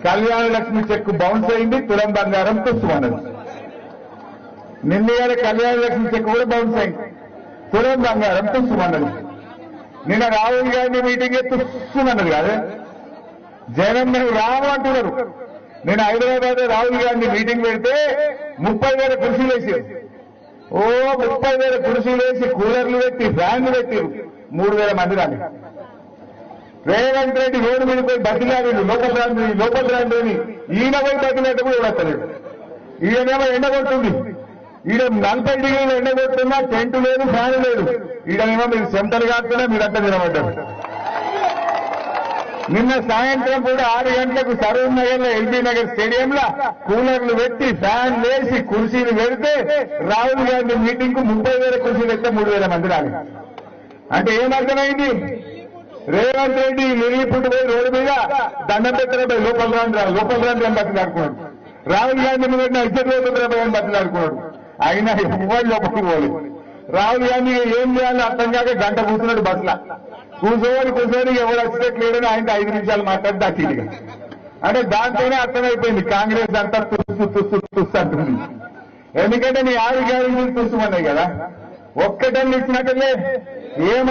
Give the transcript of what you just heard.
Kalyana Lakshmi check bounce అయింది, తులం బంగారం తుస్సుమన్నది. నిన్న కళ్యాణ లక్ష్మి చెక్ కూడా బౌన్స్ అయింది, తులం బంగారం తుస్సుమన్నది. నిన్న రాహుల్ గాంధీ మీటింగ్ తుస్సుమన్నది కాదు, జనం మేము రాము అంటున్నారు. నేను హైదరాబాద్ రాహుల్ గాంధీ మీటింగ్ పెడితే 30,000 కుర్చీలు వేసారు. 30,000 కుర్చీలు వేసి కూలర్లు పెట్టి ఫ్యాన్లు పెట్టి 3,000 మంది రాని. రేవంత్ రెడ్డి రోడ్డు మీద పోయి బతిలాడు, లోపల రాండి ఈయన పోయి బతిలేట కూడా వస్తలేడు. ఈయనేమో ఎండ కొడుతుంది, ఈయన 40 డిగ్రీలు ఎండ కొడుతున్నా టెంట్ లేదు, ఫ్యాన్ లేదు. ఈయనేమో మీరు సెంటర్ కాకుండా మీరంతా నిలబడ్డారు. నిన్న సాయంత్రం కూడా 6 గంటలకు సరూర్ నగర్ లో ఎల్బీ నగర్ స్టేడియంలో కూలర్లు పెట్టి ఫ్యాన్ వేసి కుర్చీలు పెడితే రాహుల్ గాంధీ మీటింగ్ కు 30,000 కుర్చీలు పెడితే 3,000 మంది రాలి. అంటే ఏమర్థమైంది? రేవంత్ రెడ్డి నిరీపుట్టు పోయి రోడ్డు మీద దండం పెట్టిన లోపల రాండి అని బతిలాడుకున్నాడు. రాహుల్ గాంధీ మీద ఇద్దరు అని బతిలాడుకున్నాడు. అయినా ఎవరు లోపలికి పోలేదు. రాహుల్ గాంధీ ఏం చేయాలో అర్థం కాక గంట కూర్చున్నాడు బస్సులో. కూర్చొని ఎవరు వచ్చినట్లేడని ఆయన 5 నిమిషాలు మాట్లాడి దాటిగా. అంటే దాంతోనే అర్థమైపోయింది కాంగ్రెస్ అంతా తుస్సు అంటుంది. ఎందుకంటే నీ 6 గ్యారెంటీలు తుస్సుమన్నాయి కదా, ఒక్కటన్ని ఇచ్చినట్లే ఏమ